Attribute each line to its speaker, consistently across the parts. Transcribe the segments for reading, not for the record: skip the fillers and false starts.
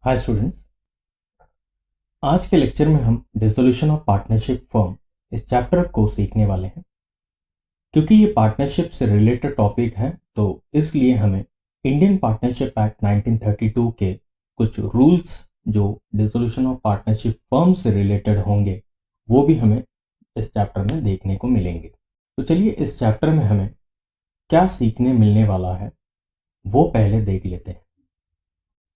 Speaker 1: Hi students. आज के lecture में हम डिसोल्यूशन ऑफ पार्टनरशिप फर्म इस चैप्टर को सीखने वाले हैं। क्योंकि ये पार्टनरशिप से रिलेटेड टॉपिक है तो इसलिए हमें इंडियन पार्टनरशिप एक्ट 1932 के कुछ रूल्स जो डिसोल्यूशन ऑफ पार्टनरशिप फर्म से रिलेटेड होंगे वो भी हमें इस चैप्टर में देखने को मिलेंगे। तो चलिए इस चैप्टर में हमें क्या सीखने मिलने वाला है वो पहले देख लेते हैं।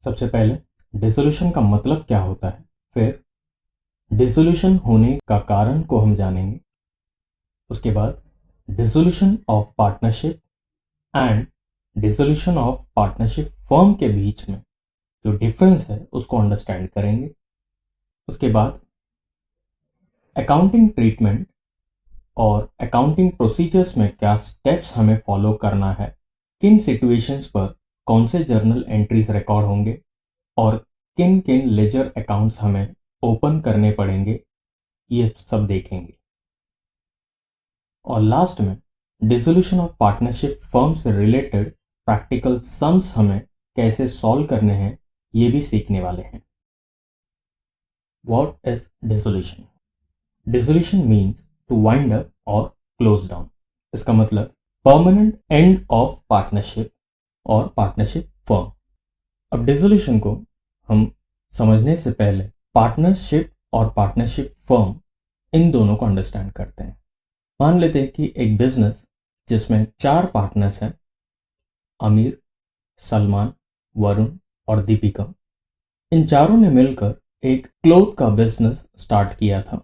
Speaker 1: सबसे पहले डिसोल्यूशन का मतलब क्या होता है, फिर डिसोल्यूशन होने का कारण को हम जानेंगे। उसके बाद dissolution of partnership and dissolution of partnership firm के बीच में जो डिफरेंस है उसको अंडरस्टैंड करेंगे। उसके बाद अकाउंटिंग ट्रीटमेंट और अकाउंटिंग प्रोसीजर्स में क्या स्टेप्स हमें फॉलो करना है, किन सिचुएशंस पर कौन से जर्नल एंट्रीज रिकॉर्ड होंगे और किन किन लेजर अकाउंट्स हमें ओपन करने पड़ेंगे, ये सब देखेंगे। और लास्ट में डिसोल्यूशन ऑफ पार्टनरशिप फर्म से रिलेटेड प्रैक्टिकल सम्स हमें कैसे सॉल्व करने हैं ये भी सीखने वाले हैं। What is dissolution? Dissolution means to wind up और क्लोज डाउन। इसका मतलब परमानेंट एंड ऑफ पार्टनरशिप और पार्टनरशिप फर्म। अब डिसोल्यूशन को हम समझने से पहले पार्टनरशिप और पार्टनरशिप फर्म इन दोनों को अंडरस्टैंड करते हैं। मान लेते हैं कि एक बिजनेस जिसमें 4 पार्टनर्स हैं, आमिर, सलमान, वरुण और दीपिका। इन चारों ने मिलकर एक क्लोथ का बिजनेस स्टार्ट किया था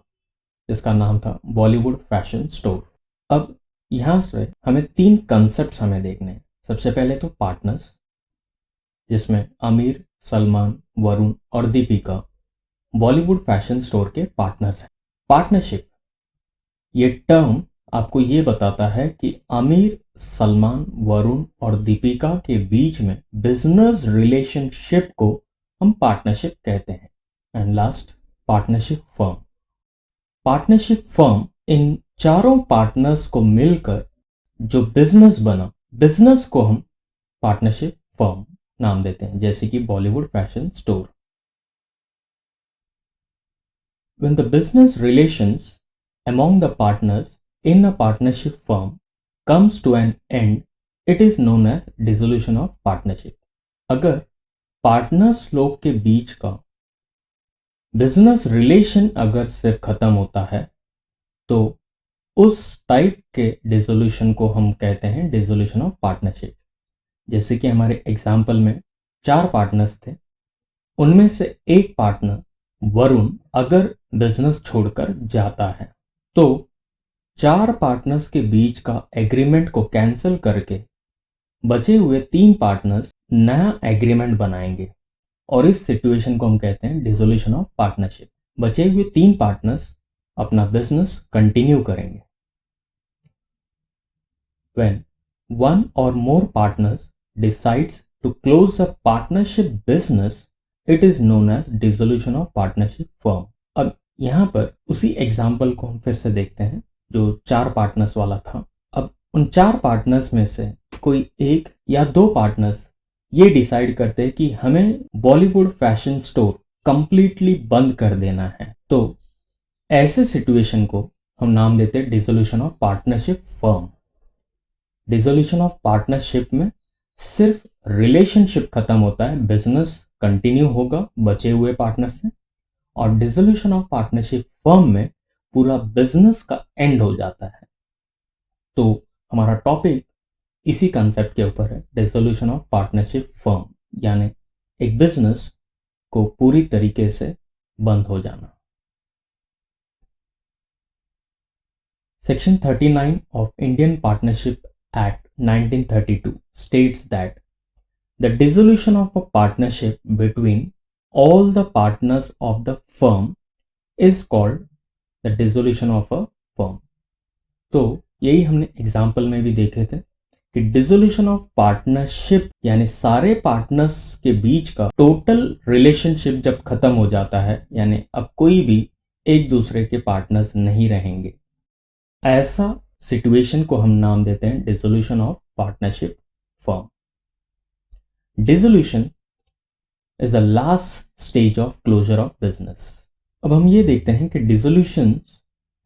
Speaker 1: जिसका नाम था बॉलीवुड फैशन स्टोर। अब यहां से हमें 3 कंसेप्ट हमें देखने हैं। सबसे पहले तो पार्टनर्स, जिसमें आमिर, सलमान, वरुण और दीपिका बॉलीवुड फैशन स्टोर के पार्टनर्स हैं। पार्टनरशिप ये टर्म आपको ये बताता है कि आमिर, सलमान, वरुण और दीपिका के बीच में बिजनेस रिलेशनशिप को हम पार्टनरशिप कहते हैं। And last, partnership firm. Partnership firm इन चारों पार्टनर्स को मिलकर जो बिजनेस बना, बिजनेस को हम पार्टनरशिप फर्म नाम देते हैं, जैसे कि Bollywood fashion store. When the business relations among the partners in a partnership firm comes to an end, it is known as dissolution of partnership. अगर पार्टनर्स लोग के बीच का बिजनेस रिलेशन अगर सिर्फ खत्म होता है तो उस टाइप के डिसोल्यूशन को हम कहते हैं डिसोल्यूशन ऑफ पार्टनरशिप। जैसे कि हमारे एग्जाम्पल में 4 पार्टनर्स थे, उनमें से एक पार्टनर वरुण अगर बिजनेस छोड़कर जाता है तो 4 पार्टनर्स के बीच का एग्रीमेंट को कैंसिल करके बचे हुए 3 पार्टनर्स नया एग्रीमेंट बनाएंगे और इस सिचुएशन को हम कहते हैं डिसोल्यूशन ऑफ पार्टनरशिप। बचे हुए 3 पार्टनर्स अपना बिजनेस कंटिन्यू करेंगे। When one or more partners decides to close a partnership business, it is known as dissolution of partnership firm. अब यहां पर उसी एग्जाम्पल को हम फिर से देखते हैं जो 4 पार्टनर्स वाला था। अब उन 4 पार्टनर्स में से कोई एक या 2 पार्टनर्स ये डिसाइड करते हैं कि हमें बॉलीवुड फैशन स्टोर कंप्लीटली बंद कर देना है, तो ऐसे सिचुएशन को हम नाम देते हैं dissolution of partnership firm. Dissolution of partnership में सिर्फ रिलेशनशिप खत्म होता है, बिजनेस कंटिन्यू होगा बचे हुए पार्टनर से। और डिसोल्यूशन ऑफ पार्टनरशिप फर्म में पूरा बिजनेस का एंड हो जाता है। तो हमारा टॉपिक इसी कंसेप्ट के ऊपर है, डिसोल्यूशन ऑफ पार्टनरशिप फर्म, यानी एक बिजनेस को पूरी तरीके से बंद हो जाना। Section 39 of Indian partnership Act 1932 states that the dissolution of a partnership between all the partners of the firm is called the dissolution of a firm. तो यही हमने एग्जाम्पल में भी देखे थे कि डिसोल्यूशन ऑफ पार्टनरशिप यानी सारे पार्टनर्स के बीच का टोटल रिलेशनशिप जब खत्म हो जाता है, यानी अब कोई भी एक दूसरे के पार्टनर्स नहीं रहेंगे, ऐसा सिचुएशन को हम नाम देते हैं dissolution of partnership firm. Dissolution is the last stage of closure of business. अब हम ये देखते हैं कि डिसोल्यूशन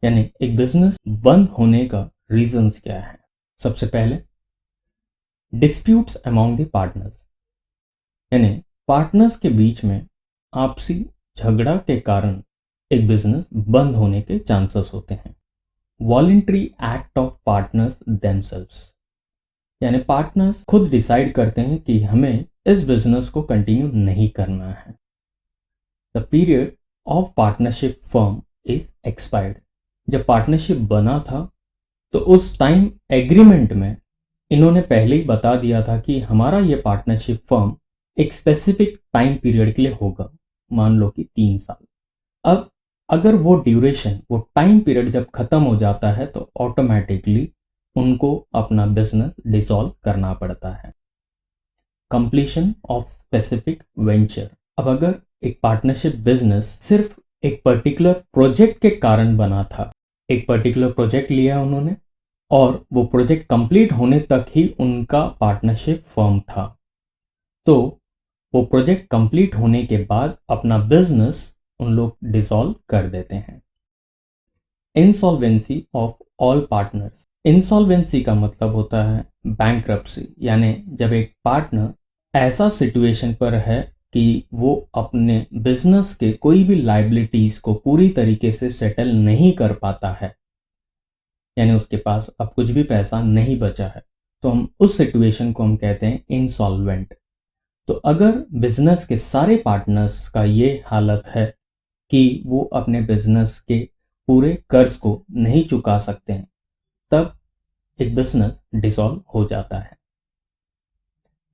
Speaker 1: यानी एक बिजनेस बंद होने का रीजंस क्या है। सबसे पहले डिस्प्यूट्स अमॉन्ग द पार्टनर्स, यानी पार्टनर्स के बीच में आपसी झगड़ा के कारण एक बिजनेस बंद होने के चांसेस होते हैं। Voluntary act of partners themselves, यानी पार्टनर्स खुद डिसाइड करते हैं कि हमें इस बिजनेस को कंटिन्यू नहीं करना है। The period of partnership firm is expired, जब पार्टनरशिप बना था तो उस टाइम एग्रीमेंट में इन्होंने पहले ही बता दिया था कि हमारा ये पार्टनरशिप फर्म एक स्पेसिफिक टाइम पीरियड के लिए होगा, मान लो कि 3 साल। अब अगर वो ड्यूरेशन, वो टाइम पीरियड जब खत्म हो जाता है तो ऑटोमेटिकली उनको अपना बिजनेस डिसॉल्व करना पड़ता है। कंप्लीशन ऑफ स्पेसिफिक वेंचर, अब अगर एक पार्टनरशिप बिजनेस सिर्फ एक पर्टिकुलर प्रोजेक्ट के कारण बना था, एक पर्टिकुलर प्रोजेक्ट लिया उन्होंने और वो प्रोजेक्ट कंप्लीट होने तक ही उनका पार्टनरशिप फर्म था, तो वो प्रोजेक्ट कंप्लीट होने के बाद अपना बिजनेस उन लोग डिसॉल्व कर देते हैं। Insolvency of all partners, insolvency का मतलब होता है बैंक्रप्सी, यानी जब एक पार्टनर ऐसा सिचुएशन पर है कि वो अपने बिजनेस के कोई भी लायबिलिटीज को पूरी तरीके से सेटल नहीं कर पाता है, यानी उसके पास अब कुछ भी पैसा नहीं बचा है, तो हम उस सिचुएशन को हम कहते हैं इंसॉल्वेंट। तो अगर बिजनेस के सारे पार्टनर्स का ये हालत है कि वो अपने बिजनेस के पूरे कर्ज को नहीं चुका सकते हैं, तब एक बिजनेस डिसॉल्व हो जाता है।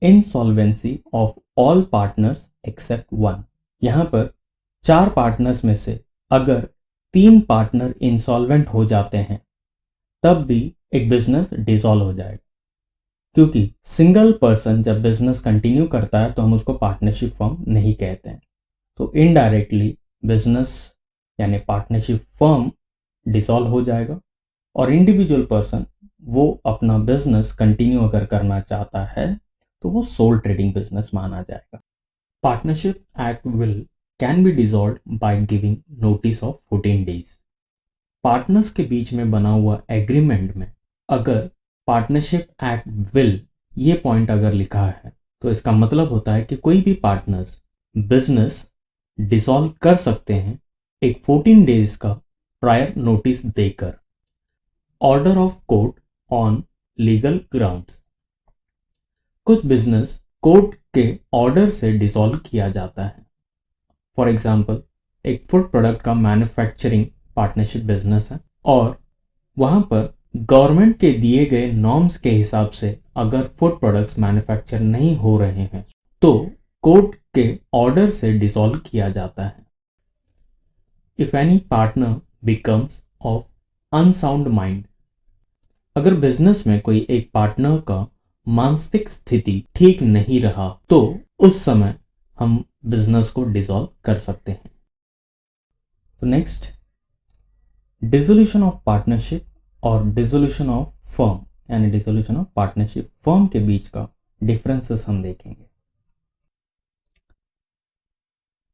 Speaker 1: Insolvency of all partners except one, यहां पर 4 पार्टनर्स में से अगर 3 पार्टनर इंसॉल्वेंट हो जाते हैं तब भी एक बिजनेस डिसॉल्व हो जाएगा, क्योंकि सिंगल पर्सन जब बिजनेस कंटिन्यू करता है तो हम उसको पार्टनरशिप फर्म नहीं कहते हैं, तो इनडायरेक्टली बिजनेस यानी पार्टनरशिप फर्म डिसॉल्व हो जाएगा और इंडिविजुअल पर्सन वो अपना बिजनेस कंटिन्यू अगर करना चाहता है तो वो सोल ट्रेडिंग बिजनेस माना जाएगा। Partnership at will can be dissolved by giving notice of 14 days, partners के बीच में बना हुआ एग्रीमेंट में अगर पार्टनरशिप एट विल ये पॉइंट अगर लिखा है तो इसका मतलब होता है कि कोई भी पार्टनर्स बिजनेस डिसॉल्व कर सकते हैं एक 14 डेज का प्रायर नोटिस देकर। Order of court on legal grounds, कुछ बिजनेस कोर्ट के ऑर्डर से डिसॉल्व किया जाता है। फॉर एग्जाम्पल एक फूड प्रोडक्ट का मैन्युफैक्चरिंग पार्टनरशिप बिजनेस है और वहां पर गवर्नमेंट के दिए गए नॉर्म्स के हिसाब से अगर फूड प्रोडक्ट्स मैन्युफैक्चर नहीं हो रहे हैं तो कोर्ट के ऑर्डर से डिसॉल्व किया जाता है। If any partner becomes of unsound mind, अगर बिजनेस में कोई एक पार्टनर का मानसिक स्थिति ठीक नहीं रहा तो उस समय हम बिजनेस को डिसॉल्व कर सकते हैं। तो नेक्स्ट, डिसोल्यूशन ऑफ पार्टनरशिप और डिसोल्यूशन ऑफ फर्म यानी डिसोल्यूशन ऑफ पार्टनरशिप फर्म के बीच का डिफरेंसेस हम देखेंगे।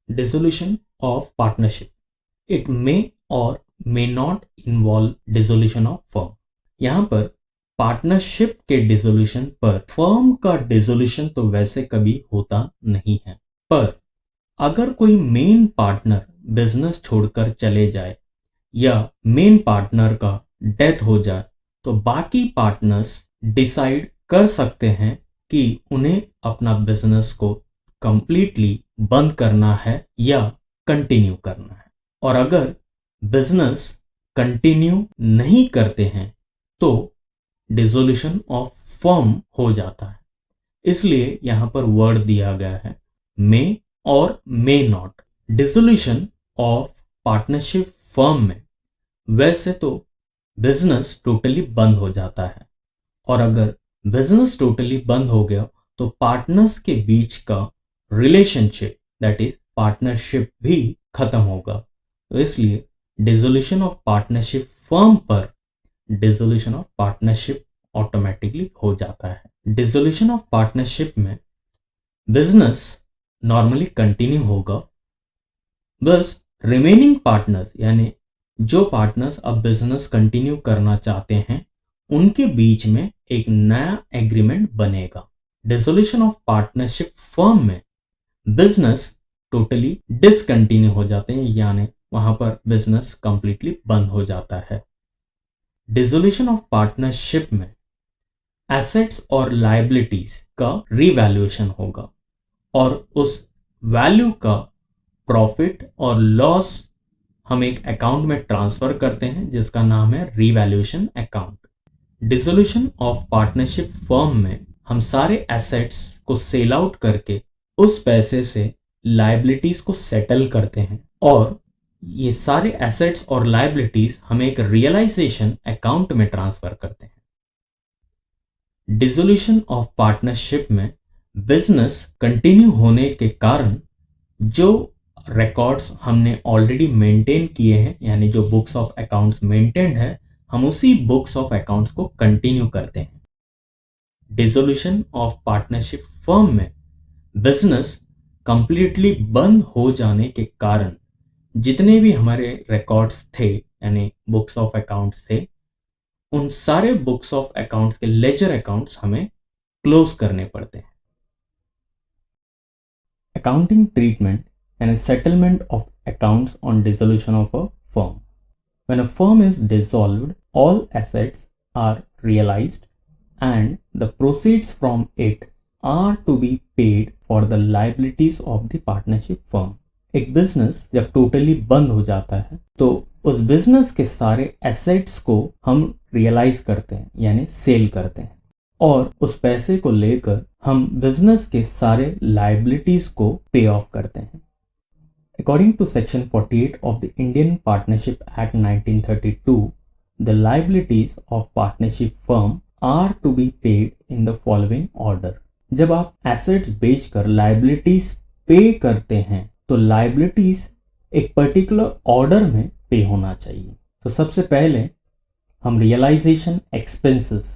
Speaker 1: Dissolution of partnership, it may और may not involve dissolution of firm, यहां पर पार्टनरशिप के डिसोल्यूशन पर फर्म का डिसोल्यूशन तो वैसे कभी होता नहीं है, पर अगर कोई मेन पार्टनर बिजनेस छोड़कर चले जाए या मेन पार्टनर का डेथ हो जाए तो बाकी पार्टनर्स डिसाइड कर सकते हैं कि उन्हें अपना बिजनेस को कंप्लीटली बंद करना है या कंटिन्यू करना है, और अगर बिजनेस कंटिन्यू नहीं करते हैं तो डिसोल्यूशन ऑफ फर्म हो जाता है। इसलिए यहां पर वर्ड दिया गया है मे और may not. Dissolution of partnership firm में वैसे तो बिजनेस टोटली बंद हो जाता है, और अगर बिजनेस टोटली बंद हो गया तो पार्टनर्स के बीच का रिलेशनशिप दैट इज पार्टनरशिप भी खत्म होगा। तो इसलिए डिसोल्यूशन ऑफ पार्टनरशिप फर्म पर डिसोल्यूशन ऑफ पार्टनरशिप ऑटोमेटिकली हो जाता है। डिसोल्यूशन ऑफ पार्टनरशिप में बिजनेस नॉर्मली कंटिन्यू होगा बस रिमेनिंग पार्टनर्स यानी जो पार्टनर्स अब बिजनेस कंटिन्यू करना चाहते हैं उनके बीच में एक नया एग्रीमेंट बनेगा। डिसोल्यूशन ऑफ पार्टनरशिप फर्म में बिजनेस टोटली डिसकंटिन्यू हो जाते हैं यानी वहां पर बिजनेस कंप्लीटली बंद हो जाता है। डिसोल्यूशन ऑफ पार्टनरशिप में एसेट्स और लायबिलिटीज का रीवैल्यूएशन होगा और उस वैल्यू का प्रॉफिट और लॉस हम एक अकाउंट में ट्रांसफर करते हैं जिसका नाम है revaluation account. Dissolution of partnership firm में हम सारे एसेट्स को सेल आउट करके उस पैसे से लायबिलिटीज को सेटल करते हैं और ये सारे एसेट्स और लायबिलिटीज हम एक रियलाइजेशन अकाउंट में ट्रांसफर करते हैं। डिसोल्यूशन ऑफ पार्टनरशिप में बिजनेस कंटिन्यू होने के कारण जो रिकॉर्ड्स हमने ऑलरेडी मेंटेन किए हैं यानी जो बुक्स ऑफ अकाउंट्स मेंटेन्ड है हम उसी बुक्स ऑफ अकाउंट्स को कंटिन्यू करते हैं। डिसोल्यूशन ऑफ पार्टनरशिप फर्म में बिजनेस कंप्लीटली बंद हो जाने के कारण जितने भी हमारे रिकॉर्ड्स थे यानी बुक्स ऑफ अकाउंट्स थे उन सारे बुक्स ऑफ अकाउंट्स के लेजर अकाउंट्स हमें क्लोज करने पड़ते हैं। Accounting treatment and a settlement of accounts on dissolution of a firm. When a firm is dissolved, all assets are realized and the proceeds from it are to be paid for the liabilities of the partnership firm. एक business जब totally बंद हो जाता है तो उस business के सारे एसेट्स को हम रियलाइज करते हैं यानी सेल करते हैं और उस पैसे को लेकर हम बिजनेस के सारे लायबिलिटीज को पे ऑफ करते हैं। According to Section 48 of the Indian Partnership Act 1932, the liabilities of partnership firm are to be paid in the following order. जब आप assets बेचकर liabilities पे करते हैं तो liabilities एक particular order में पे होना चाहिए। तो सबसे पहले हम realization expenses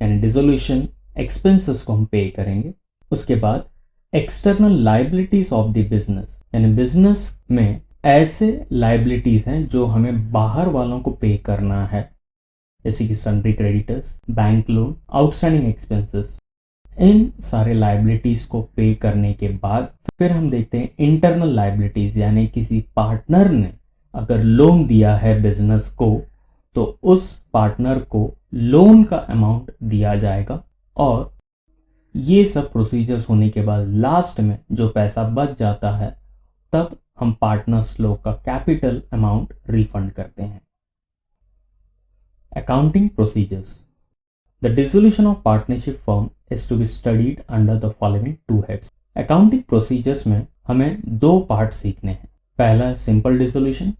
Speaker 1: यानी dissolution expenses को हम पे करेंगे। उसके बाद external liabilities of the business यानी बिजनेस में ऐसे लायबिलिटीज हैं जो हमें बाहर वालों को पे करना है जैसे कि sundry creditors, bank loan, outstanding expenses. इन सारे लायबिलिटीज को पे करने के बाद फिर हम देखते हैं इंटरनल लायबिलिटीज यानी किसी पार्टनर ने अगर लोन दिया है बिजनेस को तो उस पार्टनर को लोन का अमाउंट दिया जाएगा और ये सब प्रोसीजर्स होने के बाद लास्ट में जो पैसा बच जाता है तब हम पार्टनर्स लोग का कैपिटल अमाउंट रिफंड करते हैं। Accounting procedures. The dissolution of partnership firm is to be studied under the following two heads. Accounting procedures में हमें दो पार्ट सीखने हैं। पहला है सिंपल डिसोल्यूशन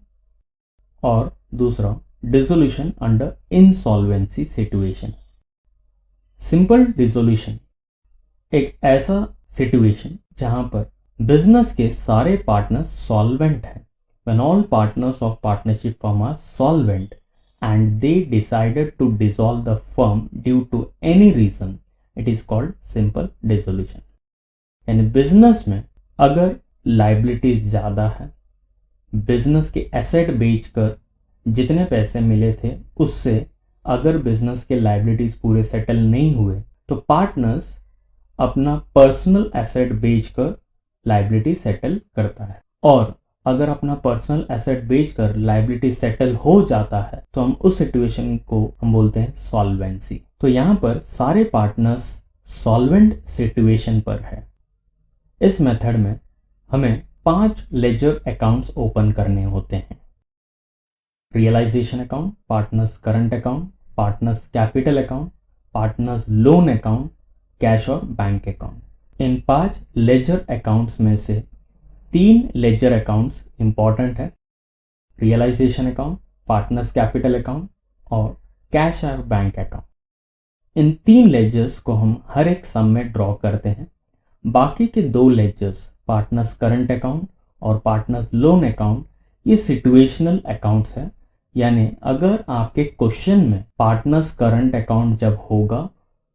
Speaker 1: और दूसरा dissolution under insolvency situation. Simple dissolution एक ऐसा सिचुएशन जहां पर बिजनेस के सारे पार्टनर्स सॉल्वेंट हैं। When all partners of partnership firm are solvent and they decided to dissolve the firm due to any reason, it is called simple dissolution. यानी business में अगर लायबिलिटीज ज्यादा है, बिजनेस के एसेट बेचकर जितने पैसे मिले थे उससे अगर बिजनेस के लायबिलिटीज पूरे सेटल नहीं हुए तो पार्टनर्स अपना पर्सनल एसेट बेचकर लायबिलिटी सेटल करता है और अगर अपना पर्सनल एसेट बेचकर लायबिलिटी सेटल हो जाता है तो हम उस सिचुएशन को हम बोलते हैं सॉल्वेंसी। तो यहाँ पर सारे पार्टनर्स सॉल्वेंट सिचुएशन पर है। इस मेथड में हमें 5 लेजर अकाउंट्स ओपन करने होते हैं। Realisation account, partners current account, partners capital account, partners loan account, cash और बैंक अकाउंट। इन 5 लेजर अकाउंट्स में से 3 लेजर अकाउंट्स इंपॉर्टेंट है। Realisation account, partners capital account और कैश और बैंक अकाउंट। इन 3 लेजर्स को हम हर एक सम में ड्रॉ करते हैं। बाकी के 2 लेजर्स पार्टनर्स करंट अकाउंट और पार्टनर्स लोन अकाउंट ये सिचुएशनल अकाउंट्स है यानी अगर आपके क्वेश्चन में पार्टनर्स करंट अकाउंट जब होगा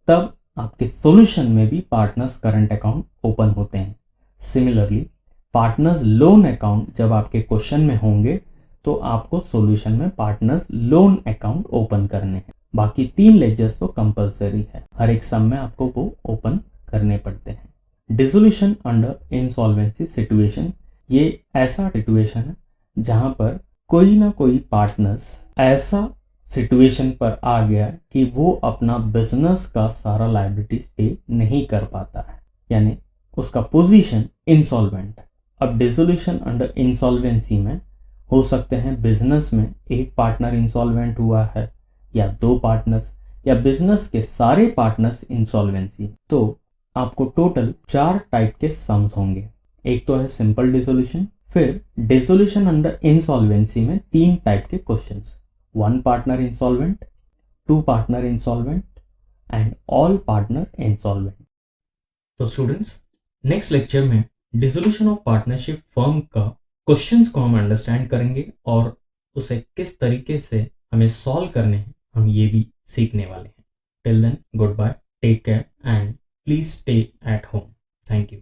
Speaker 1: तब आपके सॉल्यूशन में भी पार्टनर्स करंट अकाउंट ओपन होते हैं। सिमिलरली पार्टनर्स लोन अकाउंट जब आपके क्वेश्चन में होंगे तो आपको सॉल्यूशन में पार्टनर्स लोन अकाउंट ओपन करने हैं। बाकी 3 लेजर्स तो कंपलसरी है, हर एक सम में आपको वो ओपन करने पड़ते हैं। डिसोल्यूशन अंडर इंसॉल्वेंसी सिचुएशन, ये ऐसा सिचुएशन है जहां पर कोई ना कोई पार्टनर्स ऐसा सिचुएशन पर आ गया कि वो अपना बिजनेस का सारा लायबिलिटीज पे नहीं कर पाता है, यानी उसका पोजीशन इंसॉल्वेंट है। अब डिसोल्यूशन अंडर इंसॉल्वेंसी में हो सकते हैं बिजनेस में एक पार्टनर इंसॉल्वेंट हुआ है या 2 पार्टनर्स या बिजनेस के सारे पार्टनर्स इंसॉल्वेंसी। तो आपको टोटल 4 टाइप के सम्स होंगे। एक तो है सिंपल डिसोल्यूशन, फिर डिसोल्यूशन अंडर इंसॉल्वेंसी में 3 टाइप के questions, 1 partner insolvent, 2 partner insolvent and all partner insolvent. तो स्टूडेंट्स, नेक्स्ट लेक्चर में डिसोल्यूशन ऑफ पार्टनरशिप फर्म का क्वेश्चंस को हम अंडरस्टैंड करेंगे और उसे किस तरीके से हमें सॉल्व करने हैं हम ये भी सीखने वाले हैं। Till then, good bye, take care and please stay at home. Thank you.